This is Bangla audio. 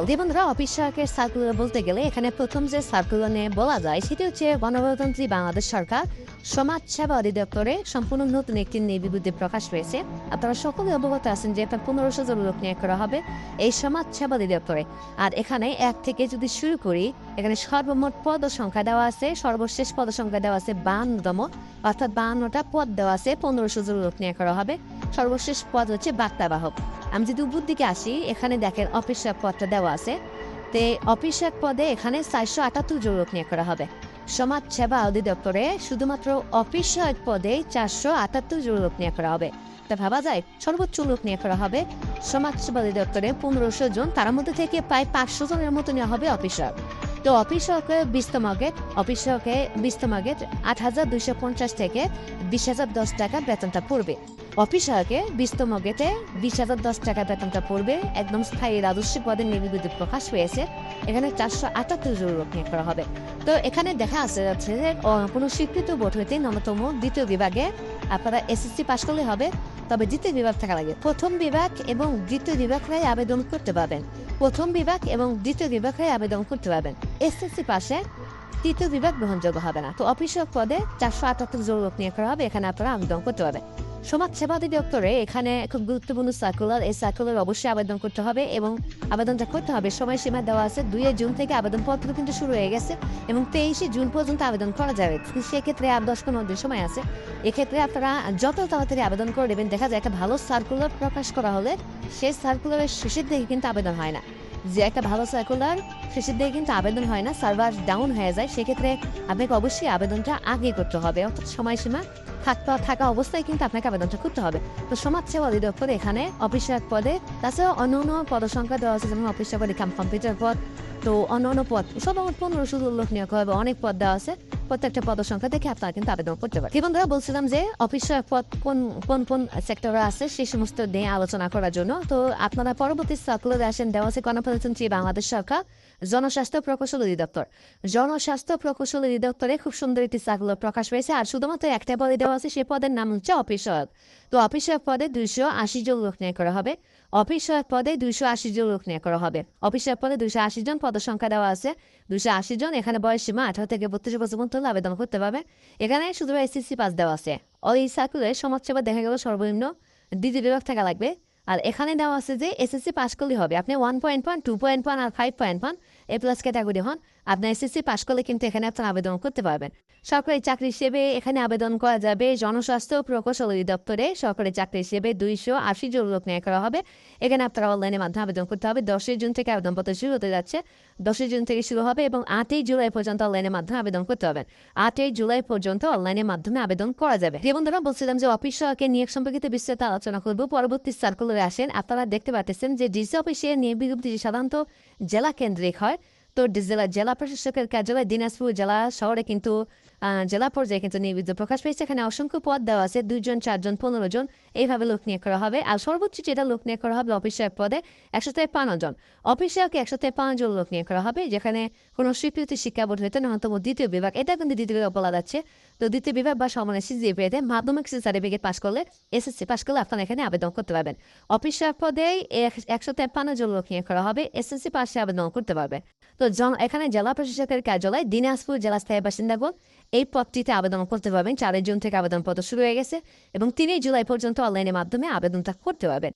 বন্ধুরা, অফিস সহায়কের সার্কুলার বলতে গেলে এখানে প্রথম যে সার্কুলার নিয়ে বলা যায় সেটি হচ্ছে গণপ্রজাতন্ত্রী বাংলাদেশ সরকার সমাজ সেবা অধিদপ্তরে সম্পূর্ণ নতুন একটি বিবৃতি প্রকাশ পেয়েছে। আপনারা সকলে অবগত আছেন যে প্রায় 1500 জন লোক নিয়োগ করা হবে এই সমাজ সেবা অধিদপ্তরে। আর এখানে এক থেকে যদি শুরু করি, এখানে সর্বমোট পদ সংখ্যা দেওয়া আছে, সর্বশেষ পদ সংখ্যা দেওয়া আছে 52তম, অর্থাৎ 52টা পদ দেওয়া আছে। 1500 জন লোক নিয়োগ করা হবে। সর্বশেষ পদ হচ্ছে বার্তাবাহক। আমি যদি উপর দিকে আসি, এখানে দেখেন অফিস সহায়ক পদটা দেওয়া আছে। তে অফিস সহায়ক পদে এখানে 478 জন লোক নিয়োগ করা হবে। সমাজ সেবা অধিদপ্তরে শুধুমাত্র অফিস সহায়ক পদে 478 জন লোক নিয়োগ করা হবে। তা ভাবা যায় সর্বোচ্চ লোক নিয়োগ করা হবে সমাজ সেবা অধিদপ্তরে 1500 জন। তার মধ্যে থেকে প্রায় 500 জনের মতো নেওয়া হবে অফিস সহায়ক। তো অফিস সহায়কে 20তম গেট, অফিস সহায়কে 20তম গেট 8,250 থেকে 20,010 টাকা বেতনটা পড়বে। অফিস সহায়কে 20তম গেটে 20,010 টাকা বেতনটা পড়বে। একদম স্থায়ী রাজস্ব পদের বিবৃতি প্রকাশ পেয়েছে। এখানে 478 জন লোক নিয়োগ করা হবে। তো এখানে দেখা যাচ্ছে যে কোনো স্বীকৃত বোর্ড হইতে ন্যূনতম দ্বিতীয় বিভাগে আপনারা এসএসসি পাশ করলে হবে। তবে দ্বিতীয় বিভাগ থাকা লাগে। প্রথম বিভাগ এবং দ্বিতীয় বিভাগরাই আবেদন করতে পারবেন। প্রথম বিভাগ এবং দ্বিতীয় বিভাগরাই আবেদন করতে পারবেন। এসএসসি পাশে তৃতীয় বিভাগ গ্রহণযোগ্য হবে না। তো অফিস সহায়ক পদে 478 জন লোক নিয়োগ করা হবে। এখানে আপনারা আবেদন করতে পারবেন। সমাজ সেবা অধিদপ্তরে এখানে খুব গুরুত্বপূর্ণ সার্কুলার। এই সার্কুলার অবশ্যই আবেদন করতে হবে এবং আবেদনটা করতে হবে। সময়সীমা দেওয়া আছে 2 জুন থেকে আবেদনপত্র কিন্তু শুরু হয়ে গেছে এবং 23 জুন পর্যন্ত আবেদন করা যাবে। সেক্ষেত্রে আর 10-15 দিন সময় আছে। এক্ষেত্রে আপনারা যত তাড়াতাড়ি আবেদন করে দেবেন। দেখা যায় একটা ভালো সার্কুলার প্রকাশ করা হলে সেই সার্কুলারের শেষের দিকে কিন্তু আবেদন হয় না। যে একটা ভালো সার্কুলার শেষের দিকে কিন্তু আবেদন হয় না, সার্ভার ডাউন হয়ে যায়। সেক্ষেত্রে আপনাকে অবশ্যই আবেদনটা আগে করতে হবে, অর্থাৎ সময়সীমা থাকা অবস্থায় কিন্তু আপনাকে আবেদনটা করতে হবে। তো সমাজ সেবা অধিদপ্তরে এখানে অফিস সহায়ক পদে, তাছাড়া অন্য অন্য পদ সংখ্যা দেওয়া আছে, যেমন অফিস সহায়ক কম্পিউটার পদ। তো অন্য অন্য পদ সব 1500 লোক নিয়োগ হবে। অনেক পদ দেওয়া আছে। প্রত্যেকটা পদ সংখ্যা দেখে আপনারা কিন্তু আবেদন করতে পারেন। বন্ধুরা, বলছিলাম যে অফিস সহায়ক পদ কোন কোন সেক্টরে আছে সেই সমস্ত নিয়ে আলোচনা করার জন্য। তো আপনারা পরবর্তী সার্কুলারে আসেন। দেওয়া আছে গণপ্রজাতন্ত্রী বাংলাদেশ সরকার জনস্বাস্থ্য প্রকৌশল অধিদপ্তর। জনস্বাস্থ্য প্রকৌশল অধিদপ্তরে খুব সুন্দর একটি সার্কুলার প্রকাশ পেয়েছে। আর শুধুমাত্র একটা পদে দেওয়া আছে, সে পদের নাম হচ্ছে অফিস সহায়ক। তো অফিস সহায়ক পদে 280 জন লোক নিয়োগ করা হবে। অফিস সহায়ক পদে 280 জন লোক নিয়োগ করা হবে। অফিস সহায়ক পদে 280 জন, পদ সংখ্যা দেওয়া আছে 280 জন। এখানে বয়স সীমা 18 থেকে 32 বছর পর্যন্ত আবেদন করতে পারবে। এখানে শুধু এসএসসি পাস দেওয়া আছে। ওই সার্কুলারে সমাজসেবা দেখা গেল সর্বনিম্ন দ্বিতীয় বিভাগ থাকা লাগবে। আর এখানে দেওয়া আছে যে এসএসসি পাস করলে হবে। আপনি 1 পয়েন্ট পান, 2 পয়েন্ট পান আর 5 পয়েন্ট পান, A+ ক্যাটাগরি হন, আপনার এসএসসি পাস করলে কিন্তু এখানে আপনার আবেদন করতে পারবেন। সরকারি চাকরি হিসেবে এখানে আবেদন করা যাবে জনস্বাস্থ্য প্রকৌশল অধিদপ্তরে। সরকারি চাকরি হিসেবে 280 জন লোক নিয়োগ করা হবে। এখানে আপনারা অনলাইনের মাধ্যমে আবেদন করতে হবে। 10 জুন থেকে আবেদনপত্র শুরু হতে যাচ্ছে। 10 জুন থেকে শুরু হবে এবং 8 জুলাই পর্যন্ত অনলাইনের মাধ্যমে আবেদন করতে হবে। 8 জুলাই পর্যন্ত অনলাইনের মাধ্যমে আবেদন করা যাবে। বন্ধুরা, বলছিলাম যে অফিস সহায়কের নিয়োগ সম্পর্কিত বিস্তারিত আলোচনা করব পরবর্তী সার্কুলারে আসেন। আপনারা দেখতে পাচ্ছেন যে ডিসি অফিসের নিয়োগ বিজ্ঞপ্তি সাধারণত জেলা কেন্দ্রিক হয়। তো জেলা প্রশাসকের কার্যালয় দিনাজপুর জেলা শহরে কিন্তু জেলা পর্যায়ে কিন্তু নিয়োগ প্রকাশ পেয়েছে। এখানে অসংখ্য পদ দেওয়া আছে, 2 জন, 4 জন, 15 জন, এইভাবে লোক নিয়োগ করা হবে। আর সর্বোচ্চ যেটা লোক নিয়োগ করা হবে অফিস সহায়ক পদে 153 জন। অফিস সহায়কে 153 জন লোক নিয়োগ করা হবে, যেখানে কোনো স্বীকৃত শিক্ষা বোর্ড হইতে ন্যূনতম দ্বিতীয় বিভাগ, এটা কিন্তু দ্বিতীয় বিভাগ বলা যাচ্ছে। তো দ্বিতীয় বিভাগ বা সমানের সিজিপিএতে মাধ্যমিক সার্টিফিকেট পাস করলে, এসএসসি পাস করলে আপনারা এখানে আবেদন করতে পারবেন। অফিস সহায়ক পদে 153 জন লোক নিয়োগ করা হবে, এসএসসি পাশে আবেদন করতে পারবে। তো এখানে জেলা প্রশাসকের কার্যালয় দিনাজপুর জেলা স্থায়ী বাসিন্দাগণ এই পদটিতে আবেদন করতে পারবেন। 4 জুন থেকে আবেদনপত্র শুরু হয়ে গেছে এবং 3 জুলাই পর্যন্ত অনলাইনের মাধ্যমে আবেদনটা করতে পারবেন।